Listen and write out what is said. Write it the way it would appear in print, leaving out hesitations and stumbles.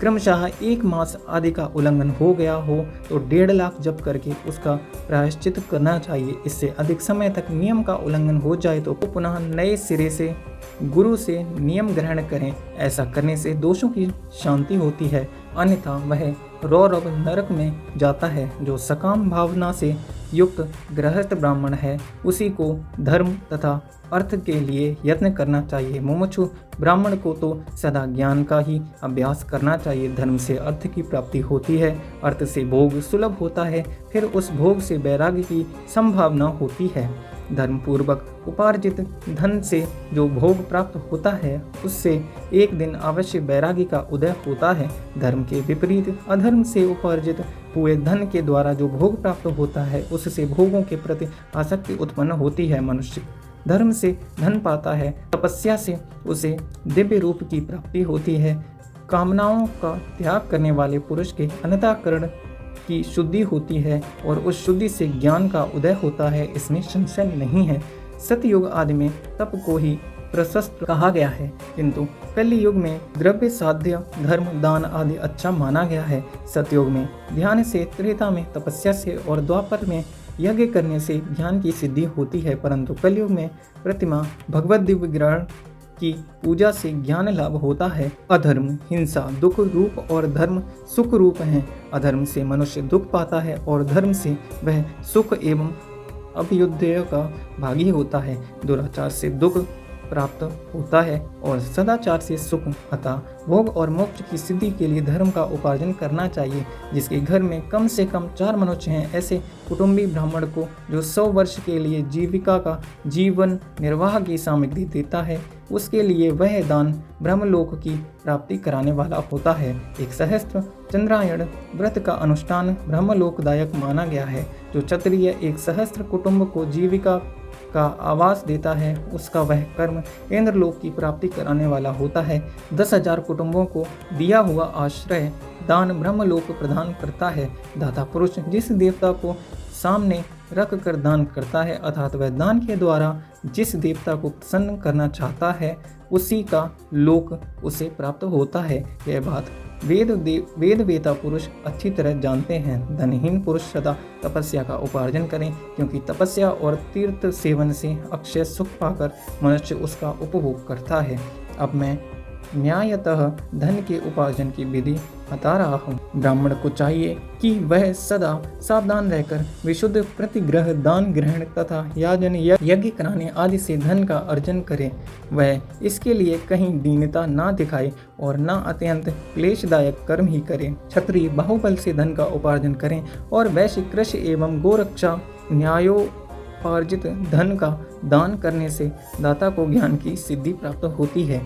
क्रमशः 1 मास आदि का उल्लंघन हो गया हो तो 1.5 लाख जप करके उसका प्रायश्चित करना चाहिए। इससे अधिक समय तक नियम का उल्लंघन हो जाए तो पुनः नए सिरे से गुरु से नियम ग्रहण करें। ऐसा करने से दोषों की शांति होती है, अन्यथा वह रौरव नरक में जाता है। जो सकाम भावना से युक्त गृहस्थ ब्राह्मण है उसी को धर्म तथा अर्थ के लिए यत्न करना चाहिए। मुमुक्षु ब्राह्मण को तो सदा ज्ञान का ही अभ्यास करना चाहिए। धर्म से अर्थ की प्राप्ति होती है, अर्थ से भोग सुलभ होता है, फिर उस भोग से वैराग्य की संभावना होती है। धर्म पूर्वक उपार्जित धन से जो भोग प्राप्त होता है उससे एक दिन अवश्य वैराग्य का उदय होता है। धर्म के विपरीत अधर्म से उपार्जित हुए धन के द्वारा जो भोग प्राप्त होता है उससे भोगों के प्रति आसक्ति उत्पन्न होती है। मनुष्य धर्म से धन पाता है, तपस्या से उसे दिव्य रूप की प्राप्ति होती है। कामनाओं का त्याग करने वाले पुरुष के अंतःकरण की शुद्धि होती है और उस शुद्धि से ज्ञान का उदय होता है, इसमें संशय नहीं है। सतयुग आदि में तप को ही प्रशस्त कहा गया है, किंतु कलि युग में द्रव्य साध्य धर्म दान आदि अच्छा माना गया है। सतयुग में ध्यान से, त्रेता में तपस्या से और द्वापर में यज्ञ करने से ज्ञान की सिद्धि होती है, परंतु कलयुग में प्रतिमा भगवत दिव्य ग्रहण की पूजा से ज्ञान लाभ होता है। अधर्म हिंसा दुख रूप और धर्म सुख रूप हैं। अधर्म से मनुष्य दुख पाता है और धर्म से वह सुख एवं अभ्युदय का भागी होता है। दुराचार से दुख प्राप्त होता है और सदाचार से सुख। अतः भोग और मोक्ष की सिद्धि के लिए धर्म का उपार्जन करना चाहिए। जिसके घर में कम से कम 4 मनुष्य हैं, ऐसे कुटुंबी ब्राह्मण को जो 100 वर्ष के लिए जीविका का जीवन निर्वाह की सामग्री देता है, उसके लिए वह दान ब्रह्मलोक की प्राप्ति कराने वाला होता है। एक सहस्त्र चंद्रायण व्रत का अनुष्ठान ब्रह्मलोकदायक माना गया है। जो क्षत्रिय एक सहस्त्र कुटुंब को जीविका का आवास देता है उसका वह कर्म इंद्रलोक की प्राप्ति कराने वाला होता है। 10,000 कुटुंबों को दिया हुआ आश्रय दान ब्रह्मलोक प्रदान करता है। दाता पुरुष जिस देवता को सामने रख कर दान करता है, अर्थात वह दान के द्वारा जिस देवता को प्रसन्न करना चाहता है उसी का लोक उसे प्राप्त होता है। यह बात वेद वेता पुरुष अच्छी तरह जानते हैं। धनहीन पुरुष सदा तपस्या का उपार्जन करें, क्योंकि तपस्या और तीर्थ सेवन से अक्षय सुख पाकर मनुष्य उसका उपभोग करता है। अब मैं न्यायतः धन के उपार्जन की विधि बता रहा हूँ। ब्राह्मण को चाहिए कि वह सदा सावधान रहकर विशुद्ध प्रतिग्रह दान ग्रहण तथा याजन यज्ञ कराने आदि से धन का अर्जन करे। वह इसके लिए कहीं दीनता ना दिखाए और न अत्यंत क्लेशदायक कर्म ही करे। क्षत्रिय बाहुबल से धन का उपार्जन करें और वैश्य कृषि एवं गोरक्षा न्यायोपार्जित धन का दान करने से दाता को ज्ञान की सिद्धि प्राप्त होती है।